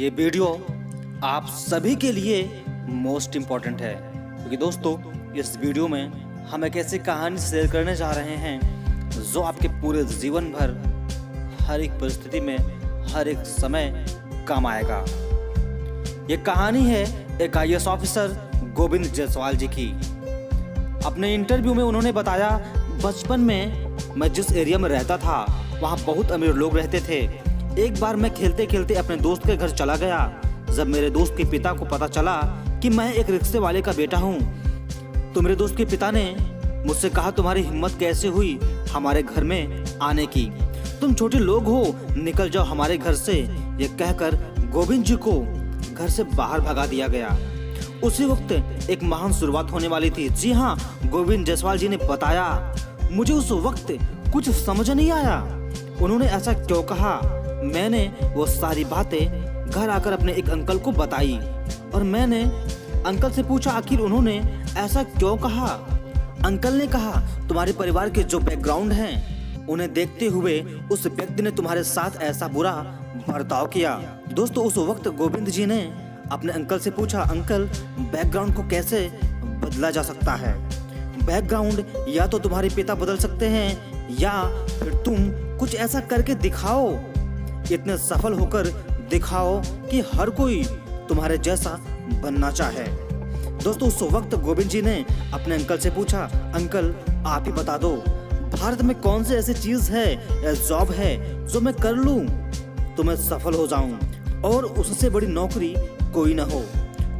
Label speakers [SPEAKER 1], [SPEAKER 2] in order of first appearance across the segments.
[SPEAKER 1] ये वीडियो आप सभी के लिए मोस्ट इम्पॉर्टेंट है, क्योंकि दोस्तों इस वीडियो में हम एक ऐसी कहानी शेयर करने जा रहे हैं जो आपके पूरे जीवन भर हर एक परिस्थिति में हर एक समय काम आएगा। ये कहानी है एक IAS ऑफिसर गोविंद जायसवाल जी की। अपने इंटरव्यू में उन्होंने बताया, बचपन में मैं जिस एरिया में रहता था वहाँ बहुत अमीर लोग रहते थे। एक बार मैं खेलते खेलते अपने दोस्त के घर चला गया। जब मेरे दोस्त के पिता को पता चला कि मैं एक रिक्शे वाले का बेटा हूँ, तो मेरे दोस्त के पिता ने मुझसे कहा, तुम्हारी हिम्मत कैसे हुई हमारे घर में आने की? तुम छोटे लोग हो, निकल जाओ हमारे घर से। ये कहकर गोविंद जी को घर से बाहर भगा दिया गया। उसी वक्त एक महान शुरुआत होने वाली थी। जी हाँ, गोविंद जायसवाल जी ने बताया, मुझे उस वक्त कुछ समझ नहीं आया उन्होंने ऐसा क्यों कहा। मैंने वो सारी बातें घर आकर अपने एक अंकल को बताई और मैंने अंकल से पूछा, आखिर उन्होंने ऐसा क्यों कहा। अंकल ने कहा, तुम्हारे परिवार के जो बैकग्राउंड हैं उन्हें देखते हुए उस व्यक्ति ने तुम्हारे साथ ऐसा बुरा बर्ताव किया। दोस्तों उस वक्त गोविंद जी ने अपने अंकल से पूछा, अंकल बैकग्राउंड को कैसे बदला जा सकता है? बैकग्राउंड या तो तुम्हारे पिता बदल सकते हैं या फिर तुम कुछ ऐसा करके दिखाओ, इतने सफल होकर दिखाओ कि हर कोई तुम्हारे जैसा बनना चाहे। दोस्तों उस वक्त गोविंद जी ने अपने अंकल से पूछा, अंकल आप ही बता दो, भारत में कौन सी ऐसी चीज है या जॉब है जो मैं कर लूं तो मैं सफल हो जाऊं और उससे बड़ी नौकरी कोई ना हो।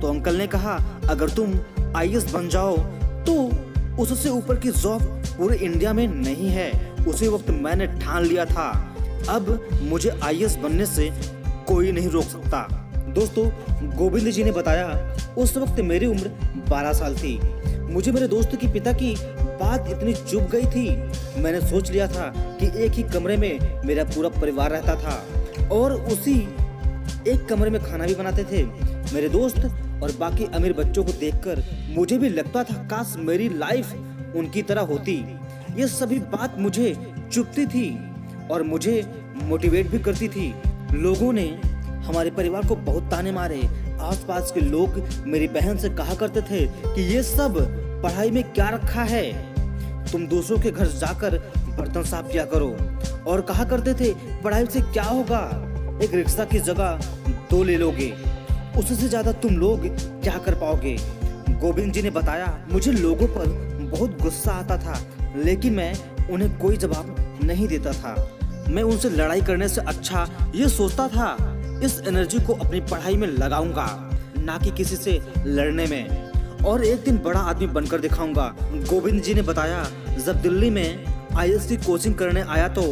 [SPEAKER 1] तो अंकल ने कहा, अगर तुम IAS बन जाओ तो उससे ऊपर की जॉब पूरे इंडिया में नहीं है। उसी वक्त मैंने ठान लिया था, अब मुझे IAS बनने से कोई नहीं रोक सकता। दोस्तों गोविंद जी ने बताया, उस वक्त मेरी उम्र 12 साल थी। मुझे मेरे दोस्त के पिता की बात इतनी चुभ गई थी, मैंने सोच लिया था कि एक ही कमरे में मेरा पूरा परिवार रहता था और उसी एक कमरे में खाना भी बनाते थे। मेरे दोस्त और बाकी अमीर बच्चों को देखकर मुझे भी लगता था काश मेरी लाइफ उनकी तरह होती। ये सभी बात मुझे चुभती थी और मुझे मोटिवेट भी करती थी। लोगों ने हमारे परिवार को बहुत ताने मारे। आसपास के लोग मेरी बहन से कहा करते थे कि ये सब पढ़ाई में क्या रखा है, तुम दूसरों के घर जाकर बर्तन साफ किया करो। और कहा करते थे, पढ़ाई से क्या होगा, एक रिक्शा की जगह 2 ले लोगे, उससे ज्यादा तुम लोग क्या कर पाओगे। गोविंद जी ने बताया, मुझे लोगों पर बहुत गुस्सा आता था, लेकिन मैं उन्हें कोई जवाब नहीं देता था। मैं उनसे लड़ाई करने से अच्छा ये सोचता था, इस एनर्जी को अपनी पढ़ाई में लगाऊंगा, ना कि किसी से लड़ने में, और एक दिन बड़ा आदमी बनकर दिखाऊंगा। गोविंद जी ने बताया, जब दिल्ली में IAS की कोचिंग करने आया तो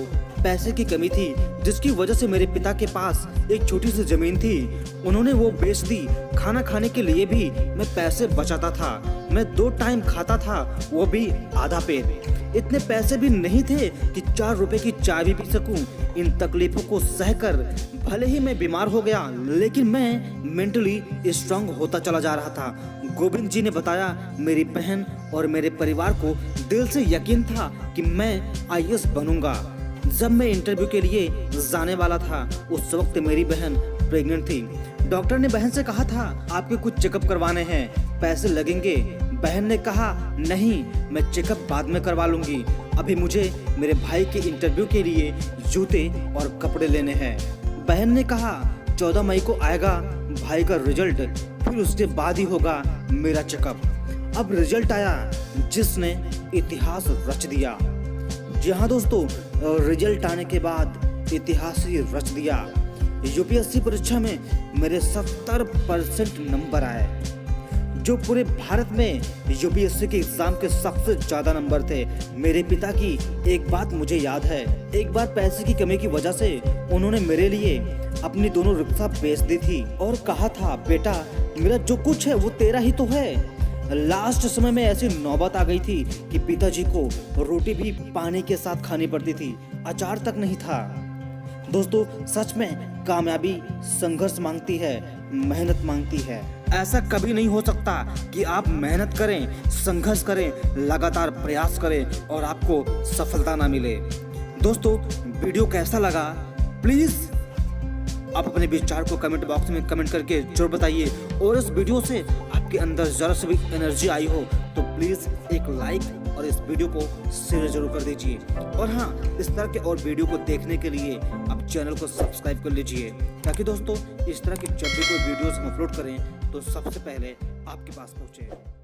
[SPEAKER 1] पैसे की कमी थी, जिसकी वजह से मेरे पिता के पास एक छोटी सी जमीन थी, उन्होंने वो बेच दी। खाना खाने के लिए भी मैं पैसे बचाता था। मैं 2 टाइम खाता था, वो भी आधा पेट। इतने पैसे भी नहीं थे कि 4 रुपए की चाय भी पी सकूं। इन तकलीफों को सहकर भले ही मैं बीमार हो गया, लेकिन मैं मेंटली स्ट्रांग होता चला जा रहा था। गोविंद जी ने बताया, मेरी बहन और मेरे परिवार को दिल से यकीन था कि मैं IAS बनूंगा। जब मैं इंटरव्यू के लिए जाने वाला था, उस वक्त मेरी बहन प्रेग्नेंट थी। डॉक्टर ने बहन से कहा था, आपके कुछ चेकअप करवाने हैं, पैसे लगेंगे। बहन ने कहा, नहीं, मैं चेकअप बाद में करवा लूंगी, अभी मुझे मेरे भाई के इंटरव्यू के लिए जूते और कपड़े लेने हैं। बहन ने कहा, 14 मई को आएगा भाई का रिजल्ट, फिर उसके बाद ही होगा मेरा चेकअप। अब रिजल्ट आया जिसने इतिहास रच दिया। जी हाँ दोस्तों, रिजल्ट आने के बाद इतिहास ही रच दिया। UPSC परीक्षा में मेरे 70% नंबर आए, जो पूरे भारत में UPSC के एग्जाम के सबसे ज्यादा नंबर थे। मेरे पिता की एक बात मुझे याद है, एक बार पैसे की कमी की वजह से उन्होंने मेरे लिए अपनी दोनों रिक्शा बेच दी थी और कहा था, बेटा मेरा जो कुछ है वो तेरा ही तो है। लास्ट समय में ऐसी नौबत आ गई थी कि पिताजी को रोटी भी पानी के साथ खानी पड़ती थी, अचार तक नहीं था। दोस्तों सच में कामयाबी संघर्ष मांगती है, मेहनत मांगती है। ऐसा कभी नहीं हो सकता कि आप मेहनत करें, संघर्ष करें, लगातार प्रयास करें और आपको सफलता ना मिले। दोस्तों वीडियो कैसा लगा प्लीज आप अपने विचार को कमेंट बॉक्स में कमेंट करके जरूर बताइए। और इस वीडियो से आपके अंदर ज़रा से भी एनर्जी आई हो तो प्लीज़ एक लाइक और इस वीडियो को शेयर जरूर कर दीजिए। और हाँ, इस तरह के और वीडियो को देखने के लिए आप चैनल को सब्सक्राइब कर लीजिए, ताकि दोस्तों इस तरह की जब भी कोई वीडियोस हम अपलोड करें तो सबसे पहले आपके पास पहुँचे।